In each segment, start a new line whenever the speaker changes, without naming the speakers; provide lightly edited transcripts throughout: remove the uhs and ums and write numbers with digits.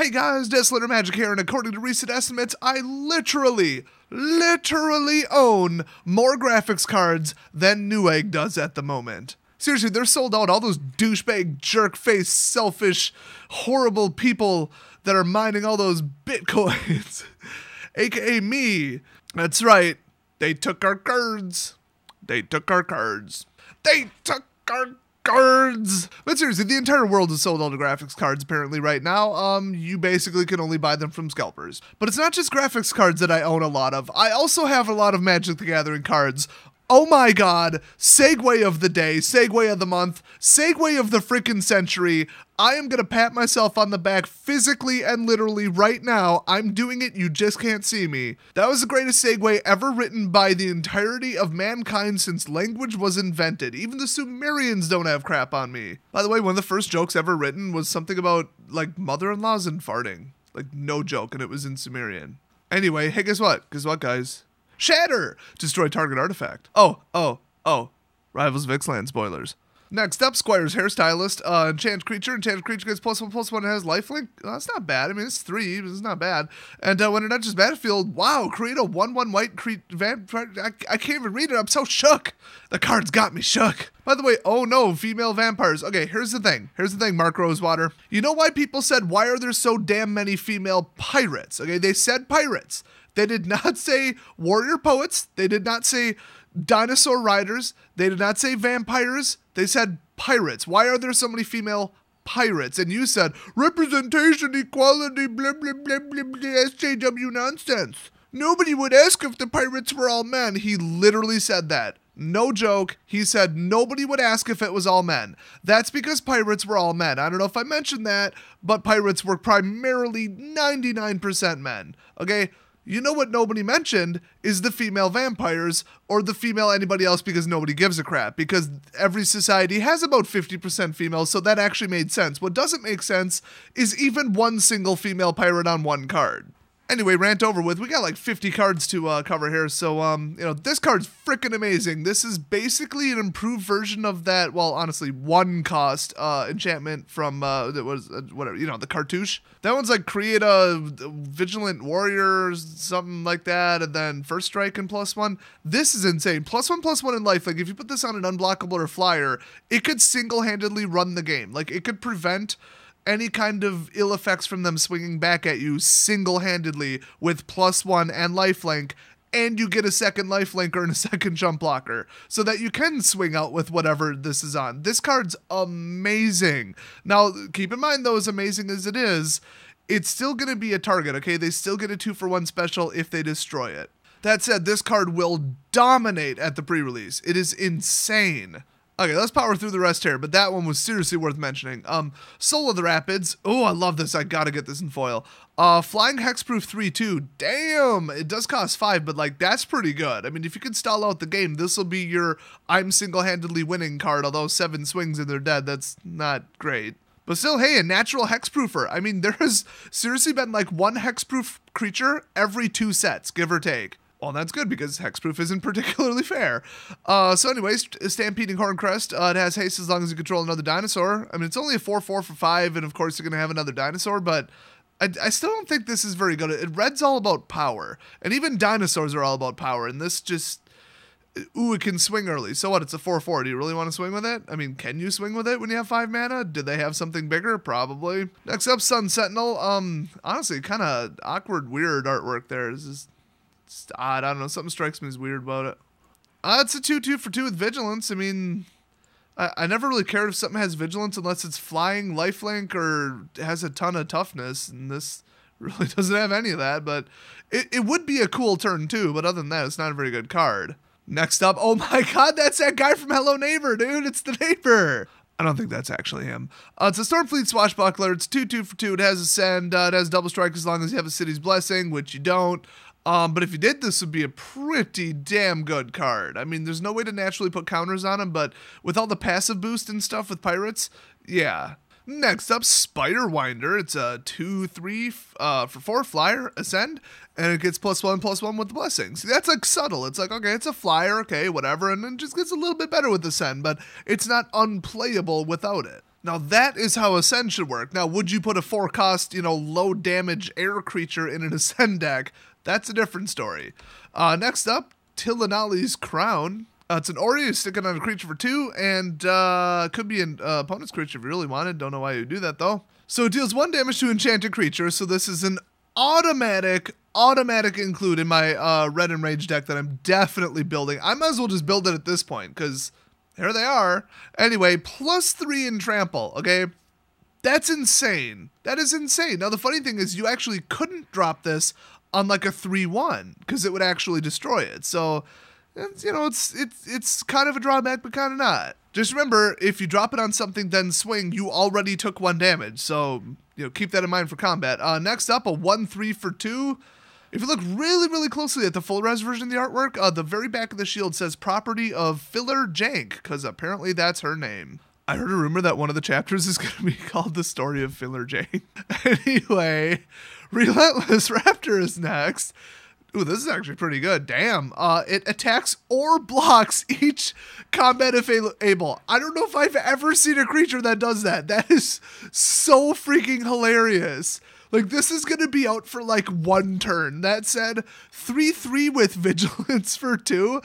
Hey guys, Desolator Magic here, and according to recent estimates, I literally own more graphics cards than Newegg does at the moment. Seriously, they're sold out. All those douchebag, jerk-faced, selfish, horrible people that are mining all those bitcoins, aka me. That's right, they took our cards. They took our cards. They took our cards. But seriously, the entire world is sold out of graphics cards apparently right now. You basically can only buy them from scalpers. But it's not just graphics cards that I own a lot of. I also have a lot of Magic the Gathering cards. Oh my god, segue of the day, segue of the month, segue of the freaking century. I am gonna pat myself on the back physically and literally right now. I'm doing it, you just can't see me. That was the greatest segue ever written by the entirety of mankind since language was invented. Even the Sumerians don't have crap on me. By the way, one of the first jokes ever written was something about, like, mother-in-laws and farting. Like, no joke, and it was in Sumerian. Anyway, hey, guess what? Guess what, guys? Shatter! Destroy target artifact. Oh. Rivals of Ixalan spoilers. Next up, Squire's hairstylist. Enchanted creature. Enchanted creature gets +1/+1 and has lifelink. That's not bad. I mean, it's 3, but it's not bad. And when it enters battlefield, wow, create a 1/1 white vampire. I can't even read it. I'm so shook. The card's got me shook. By the way, oh no, female vampires. Okay, here's the thing. Mark Rosewater. You know why people said, why are there so damn many female pirates? Okay, they said pirates. They did not say warrior poets. They did not say dinosaur riders. They did not say vampires. They said pirates. Why are there so many female pirates? And you said representation, equality, blah, blah, blah, blah, blah, SJW nonsense. Nobody would ask if the pirates were all men. He literally said that. No joke. He said nobody would ask if it was all men. That's because pirates were all men. I don't know if I mentioned that, but pirates were primarily 99% men. Okay? You know what nobody mentioned is the female vampires or the female anybody else because nobody gives a crap. Because every society has about 50% females, so that actually made sense. What doesn't make sense is even one single female pirate on one card. Anyway, rant over with. We got like 50 cards to cover here, so, this card's freaking amazing. This is basically an improved version of that, well, honestly, 1 cost enchantment from, the cartouche. That one's like create a vigilant warrior, something like that, and then first strike and +1. This is insane. +1/+1 in life. Like, if you put this on an unblockable or flyer, it could single-handedly run the game. Like, it could prevent any kind of ill effects from them swinging back at you single-handedly with +1 and lifelink, and you get a second lifelink or a second jump blocker, so that you can swing out with whatever this is on. This card's amazing. Now, keep in mind, though, as amazing as it is, it's still going to be a target, okay? They still get a 2-for-1 special if they destroy it. That said, this card will dominate at the pre-release. It is insane. Okay, let's power through the rest here, but that one was seriously worth mentioning. Soul of the Rapids. Oh, I love this. I gotta get this in foil. Flying Hexproof 3/2. Damn, it does cost 5, but, like, that's pretty good. I mean, if you can stall out the game, this will be your I'm single-handedly winning card, although 7 swings and they're dead. That's not great. But still, hey, a natural hexproofer. I mean, there has seriously been, like, 1 hexproof creature every 2 sets, give or take. Well, that's good because hexproof isn't particularly fair. So anyways, Stampeding Horncrest. It has haste as long as you control another dinosaur. I mean, it's only a 4/4 for 5, and of course you're going to have another dinosaur, but I still don't think this is very good. Red's all about power, and even dinosaurs are all about power, and this just... Ooh, it can swing early. So what? It's a 4/4. Do you really want to swing with it? I mean, can you swing with it when you have 5 mana? Did they have something bigger? Probably. Next up, Sun Sentinel. Honestly, kind of awkward, weird artwork there. It's odd. I don't know. Something strikes me as weird about it. It's a 2/2 for 2 with Vigilance. I mean, I never really cared if something has Vigilance unless it's flying, lifelink, or has a ton of toughness. And this really doesn't have any of that. But it would be a cool turn too. But other than that, it's not a very good card. Next up, oh my god, that's that guy from Hello Neighbor, dude. It's the neighbor. I don't think that's actually him. It's a Stormfleet Swashbuckler. It's 2/2 for 2. It has Ascend. It has Double Strike as long as you have a City's Blessing, which you don't. But if you did, this would be a pretty damn good card. I mean, there's no way to naturally put counters on him, but with all the passive boost and stuff with pirates, yeah. Next up, Spiderwinder. It's a 2/3 for 4 flyer, Ascend, and it gets +1/+1 with the blessings. See, that's like subtle. It's like, okay, it's a flyer, okay, whatever, and it just gets a little bit better with Ascend, but it's not unplayable without it. Now that is how Ascend should work. Now, would you put a 4-cost, low damage air creature in an Ascend deck? That's a different story. Next up, Tilinali's Crown. It's an Ori, sticking on a creature for 2, and could be an opponent's creature if you really wanted. Don't know why you do that, though. So it deals 1 damage to enchanted creature, so this is an automatic include in my Red Enraged deck that I'm definitely building. I might as well just build it at this point, because here they are. Anyway, +3 in trample, okay? That's insane. That is insane. Now, the funny thing is you actually couldn't drop this on like a 3-1, because it would actually destroy it. So, it's kind of a drawback, but kind of not. Just remember, if you drop it on something, then swing, you already took 1 damage. So, keep that in mind for combat. Next up, a 1-3 for 2. If you look really, really closely at the full res version of the artwork, the very back of the shield says property of Filler Jank, because apparently that's her name. I heard a rumor that one of the chapters is going to be called The Story of Filler Jank. Anyway, Relentless Raptor is next. Ooh, this is actually pretty good. Damn. It attacks or blocks each combat if able. I don't know if I've ever seen a creature that does that. That is so freaking hilarious. Like, this is going to be out for like 1 turn. That said, 3/3 with Vigilance for 2.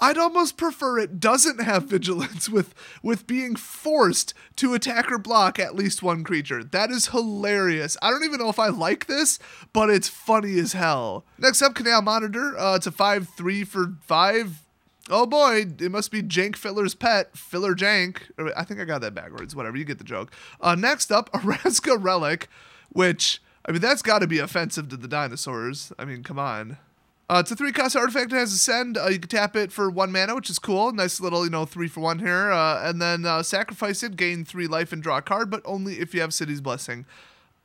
I'd almost prefer it doesn't have Vigilance with being forced to attack or block at least 1 creature. That is hilarious. I don't even know if I like this, but it's funny as hell. Next up, Canal Monitor. It's a 5/3 for 5. Oh boy, it must be Jank Filler's pet, Filler Jank. I think I got that backwards. Whatever, you get the joke. Next up, Araska Relic, which, that's got to be offensive to the dinosaurs. Come on. It's a 3-cost artifact. It has Ascend. You can tap it for 1 mana, which is cool. Nice little, 3 for 1 here. And then sacrifice it, gain 3 life, and draw a card, but only if you have City's Blessing.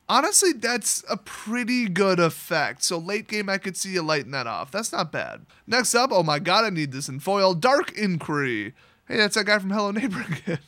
Honestly, that's a pretty good effect. So late game, I could see you lighting that off. That's not bad. Next up, oh my god, I need this in foil. Dark Inquiry. Hey, that's that guy from Hello Neighbor again.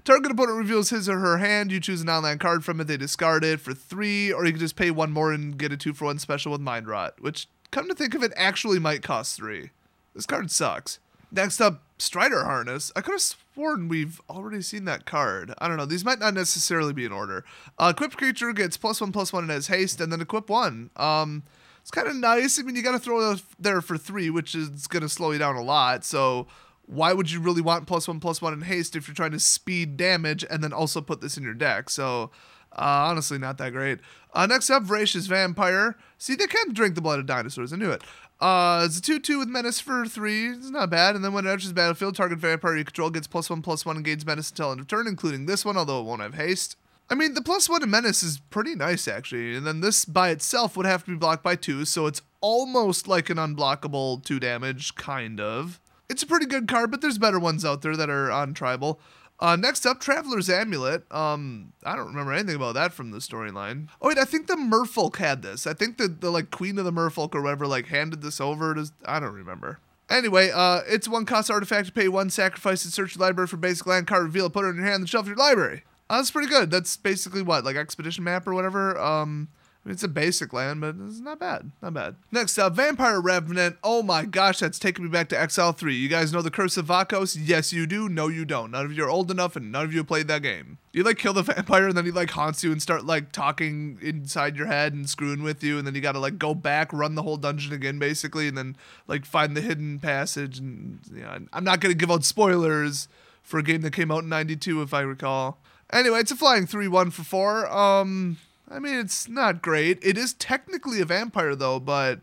Target opponent reveals his or her hand. You choose an online card from it. They discard it for 3, or you can just pay 1 more and get a 2 for 1 special with Mind Rot, which, come to think of it, actually might cost 3. This card sucks. Next up, Strider Harness. I could have sworn we've already seen that card. I don't know. These might not necessarily be in order. Equipped creature gets +1/+1 and has haste, and then equip 1. It's kind of nice. You got to throw it there for 3, which is going to slow you down a lot. So why would you really want +1/+1 in haste if you're trying to speed damage and then also put this in your deck? So honestly, not that great. Next up, Voracious Vampire. See, they can drink the blood of dinosaurs. I knew it. It's a 2/2 with Menace for 3. It's not bad. And then when it enters the battlefield, target vampire you control gets +1/+1 and gains Menace until end of turn, including this one, although it won't have haste. The +1 in Menace is pretty nice, actually. And then this by itself would have to be blocked by 2, so it's almost like an unblockable 2 damage, kind of. It's a pretty good card, but there's better ones out there that are on Tribal. Next up, Traveler's Amulet. I don't remember anything about that from the storyline. Oh wait, I think the Merfolk had this. I think the Queen of the Merfolk or whatever handed this over to, I don't remember. Anyway, it's 1-cost artifact to pay 1, sacrifice and search your library for basic land card, reveal it, put it in your hand, then shelf your library. That's pretty good. That's basically what, Expedition Map or whatever? It's a basic land, but it's not bad. Not bad. Next up, Vampire Revenant. Oh my gosh, that's taking me back to Exile 3. You guys know the Curse of Vakos? Yes, you do. No, you don't. None of you are old enough, and none of you have played that game. You kill the vampire, and then he haunts you and start talking inside your head and screwing with you, and then you gotta go back, run the whole dungeon again, basically, and then find the hidden passage. And I'm not gonna give out spoilers for a game that came out in '92, if I recall. Anyway, it's a flying 3/1 for 4. It's not great. It is technically a vampire, though, but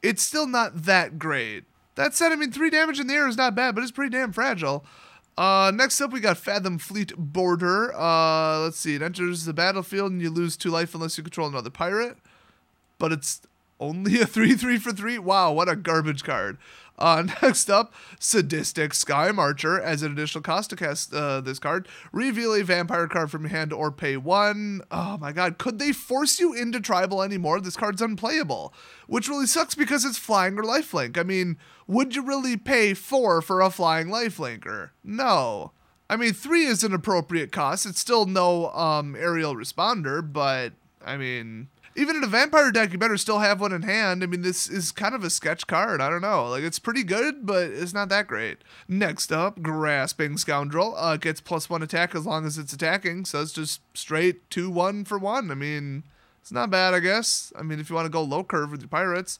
it's still not that great. That said, 3 damage in the air is not bad, but it's pretty damn fragile. Next up, we got Fathom Fleet Border. Let's see. It enters the battlefield, and you lose 2 life unless you control another pirate. But it's only a 3/3 for 3? Wow, what a garbage card. Next up, Sadistic Skymarcher. As an additional cost to cast this card, reveal a vampire card from your hand or pay 1. Oh my god, could they force you into Tribal anymore? This card's unplayable, which really sucks because it's flying or lifelink. Would you really pay 4 for a flying lifelinker? No. 3 is an appropriate cost. It's still no aerial responder, but I mean, even in a vampire deck, you better still have one in hand. I mean, this is kind of a sketch card. I don't know. Like, it's pretty good, but it's not that great. Next up, Grasping Scoundrel. Gets +1 attack as long as it's attacking, so it's just straight 2-1 for 1. I mean, it's not bad, I guess. I mean, if you want to go low curve with your pirates.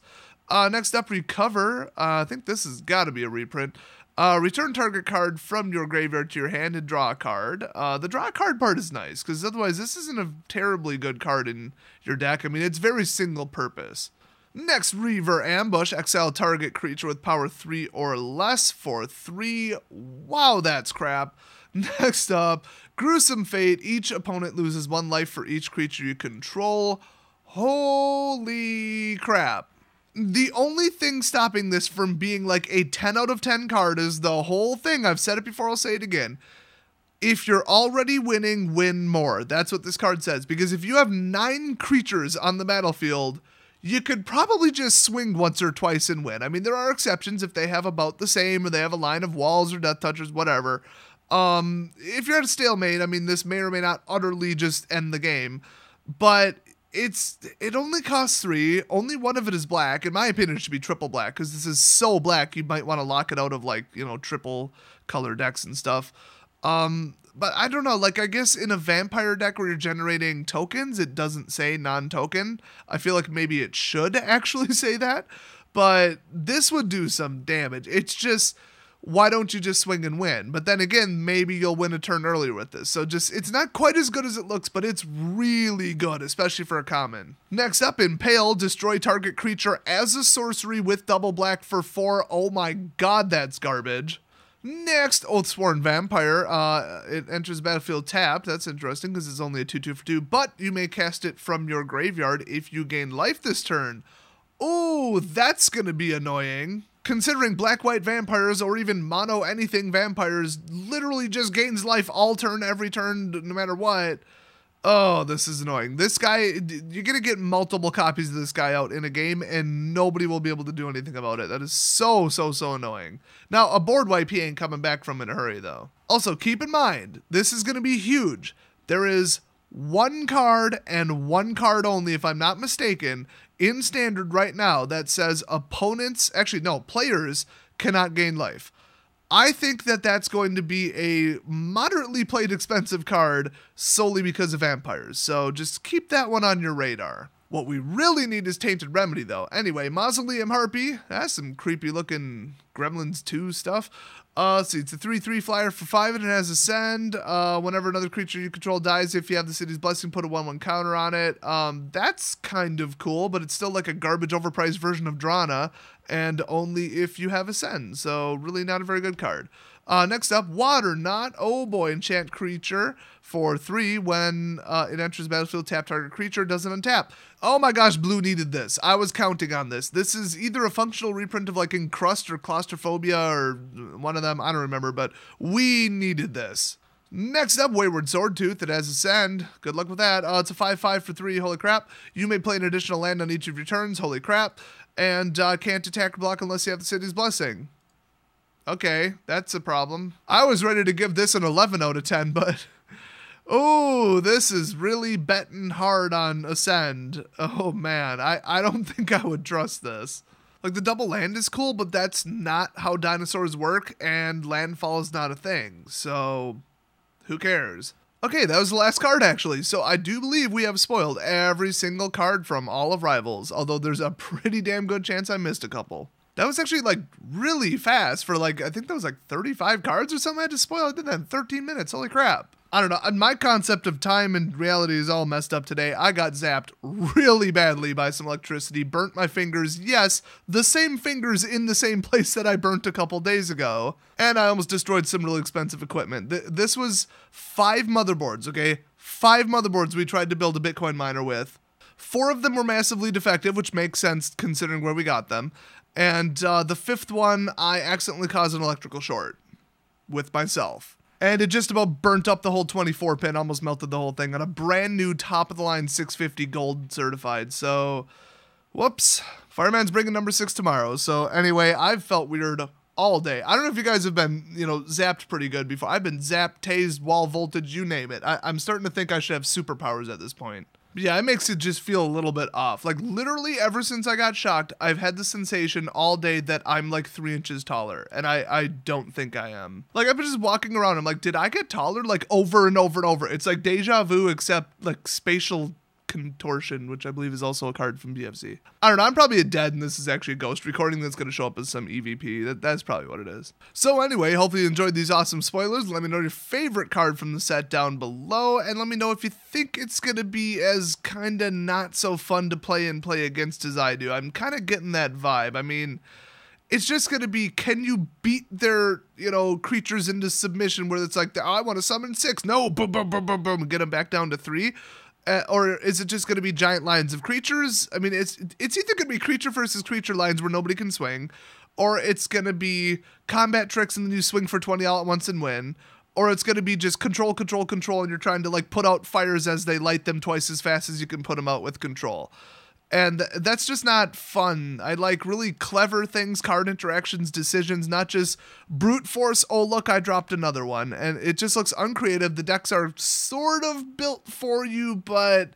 Next up, Recover. I think this has got to be a reprint. Return target card from your graveyard to your hand and draw a card. The draw a card part is nice, because otherwise this isn't a terribly good card in your deck. I mean, it's very single purpose. Next, Reaver Ambush. Exile target creature with power 3 or less for 3. Wow, that's crap. Next up, Gruesome Fate. Each opponent loses 1 life for each creature you control. Holy crap. The only thing stopping this from being like a 10 out of 10 card is the whole thing. I've said it before, I'll say it again. If you're already winning, win more. That's what this card says. Because if you have 9 creatures on the battlefield, you could probably just swing once or twice and win. I mean, there are exceptions if they have about the same, or they have a line of walls or death touchers, whatever. If you're at a stalemate, I mean, this may or may not utterly just end the game. But it only costs 3. Only one of it is black. In my opinion, it should be triple black, because this is so black you might want to lock it out of, like, you know, triple color decks and stuff. But I don't know, like, I guess in a vampire deck where you're generating tokens, it doesn't say non-token. I feel like maybe it should actually say that, but this would do some damage. It's just, why don't you just swing and win? But then again, maybe you'll win a turn earlier with this. So just, it's not quite as good as it looks, but it's really good, especially for a common. Next up, Impale. Destroy target creature as a sorcery with double black for 4. Oh my god, that's garbage. Next, Oathsworn Vampire. It enters battlefield tapped. That's interesting because it's only a 2/2 for 2, but you may cast it from your graveyard if you gain life this turn. Oh, that's going to be annoying. Considering black-white vampires or even mono-anything vampires literally just gains life all turn, every turn, no matter what. Oh, this is annoying. This guy, you're going to get multiple copies of this guy out in a game, and nobody will be able to do anything about it. That is so annoying. Now, a board wipe he ain't coming back from in a hurry, though. Also, keep in mind, this is going to be huge. There is 1 card and 1 card only, if I'm not mistaken, in Standard right now that says players cannot gain life. I think that that's going to be a moderately played expensive card solely because of vampires, so just keep that one on your radar. What we really need is Tainted Remedy, though. Anyway, Mausoleum Harpy. That's some creepy looking Gremlins 2 stuff. Let's see, it's a 3/3 flyer for 5 and it has Ascend. Whenever another creature you control dies, if you have the city's blessing, put a 1/1 counter on it. That's kind of cool, but it's still like a garbage overpriced version of Drana, and only if you have Ascend, so really not a very good card. Next up, Water Knot. Oh boy, enchant creature for 3. When it enters battlefield, tap target creature, doesn't untap. Oh my gosh, blue needed this. I was counting on this. This is either a functional reprint of like Encrust or Claustrophobia or one of them. I don't remember, but we needed this. Next up, Wayward Swordtooth. It has Ascend. Good luck with that. It's a 5/5 for 3. Holy crap. You may play an additional land on each of your turns. Holy crap. And can't attack or block unless you have the city's blessing. Okay, that's a problem. I was ready to give this an 11 out of 10, but oh, this is really betting hard on Ascend. Oh man, I don't think I would trust this. Like, the double land is cool, but that's not how dinosaurs work, and landfall is not a thing, so who cares? Okay, that was the last card, actually, so I do believe we have spoiled every single card from all of Rivals, although there's a pretty damn good chance I missed a couple. That was actually, like, really fast for, like, I think that was, like, 35 cards or something I had to spoil. I did that in 13 minutes. Holy crap. I don't know. My concept of time and reality is all messed up today. I got zapped really badly by some electricity, burnt my fingers. Yes, the same fingers in the same place that I burnt a couple days ago. And I almost destroyed some really expensive equipment. This was 5 motherboards, okay? 5 motherboards we tried to build a Bitcoin miner with. 4 of them were massively defective, which makes sense considering where we got them. And the 5th one, I accidentally caused an electrical short with myself. And it just about burnt up the whole 24 pin, almost melted the whole thing on a brand new top-of-the-line 650 gold certified. So, whoops. Fireman's bringing number 6 tomorrow. So anyway, I've felt weird all day. I don't know if you guys have been, zapped pretty good before. I've been zapped, tased, wall voltage, you name it. I'm starting to think I should have superpowers at this point. Yeah, it makes it just feel a little bit off. Like, literally, ever since I got shocked, I've had the sensation all day that I'm like 3 inches taller, and I don't think I am. Like, I've been just walking around, I'm like, did I get taller? Like, over and over and over. It's like deja vu, except like spatial contortion, which I believe is also a card from BFZ. I don't know, I'm probably a dead and this is actually a ghost recording that's going to show up as some EVP. That's probably what it is. So anyway, hopefully you enjoyed these awesome spoilers. Let me know your favorite card from the set down below, and let me know if you think it's going to be as kind of not so fun to play and play against as I do. I'm kind of getting that vibe. I mean, it's just going to be, can you beat their, creatures into submission where it's like, I want to summon 6. No, boom, boom, boom, boom, boom, get them back down to 3. Or is it just going to be giant lines of creatures? I mean, it's either going to be creature versus creature lines where nobody can swing, or it's going to be combat tricks and then you swing for 20 all at once and win, or it's going to be just control, control, control, and you're trying to like put out fires as they light them twice as fast as you can put them out with control. And that's just not fun. I like really clever things, card interactions, decisions, not just brute force, oh look, I dropped another one. And it just looks uncreative. The decks are sort of built for you, but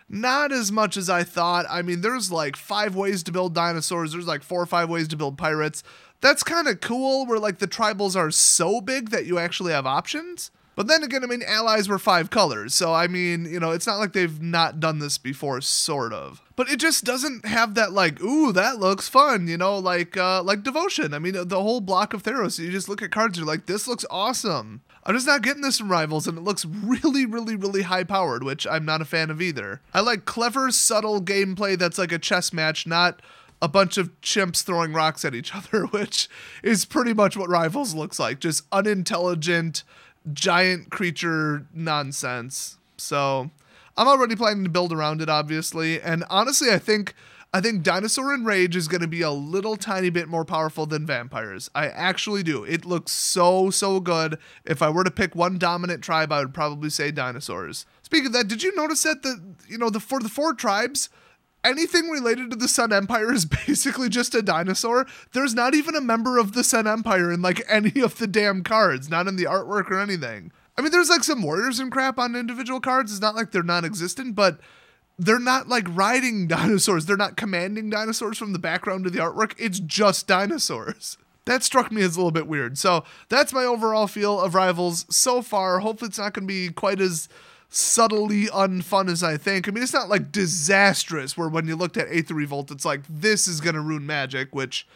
not as much as I thought. I mean, there's like 5 ways to build dinosaurs. There's like 4 or 5 ways to build pirates. That's kind of cool where like the tribals are so big that you actually have options. But then again, I mean, allies were 5 colors. So, I mean, it's not like they've not done this before, sort of. But it just doesn't have that, like, ooh, that looks fun, like Devotion. I mean, the whole block of Theros, you just look at cards, you're like, this looks awesome. I'm just not getting this from Rivals, and it looks really, really, really high-powered, which I'm not a fan of either. I like clever, subtle gameplay that's like a chess match, not a bunch of chimps throwing rocks at each other, which is pretty much what Rivals looks like. Just unintelligent, giant creature nonsense. So I'm already planning to build around it, obviously, and honestly I think Dinosaur Enrage is going to be a little tiny bit more powerful than Vampires. I actually do. It looks so good. If I were to pick one dominant tribe, I would probably say dinosaurs. Speaking of that, did you notice that for the 4 tribes, anything related to the Sun Empire is basically just a dinosaur? There's not even a member of the Sun Empire in like any of the damn cards, not in the artwork or anything. I mean, there's like some warriors and crap on individual cards. It's not like they're non-existent, but they're not like riding dinosaurs. They're not commanding dinosaurs from the background of the artwork. It's just dinosaurs. That struck me as a little bit weird. So that's my overall feel of Rivals so far. Hopefully it's not going to be quite as subtly unfun as I think. I mean, it's not like disastrous where when you looked at Aether Revolt, it's like, this is going to ruin Magic, which,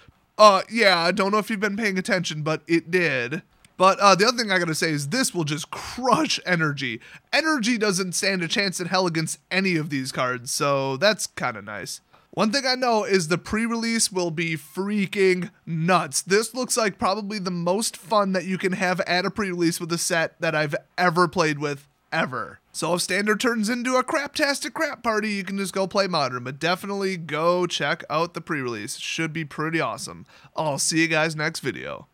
yeah, I don't know if you've been paying attention, but it did. But the other thing I gotta say is this will just crush Energy. Energy doesn't stand a chance in hell against any of these cards, so that's kind of nice. One thing I know is the pre-release will be freaking nuts. This looks like probably the most fun that you can have at a pre-release with a set that I've ever played with, ever. So if Standard turns into a craptastic crap party, you can just go play Modern, but definitely go check out the pre-release. Should be pretty awesome. I'll see you guys next video.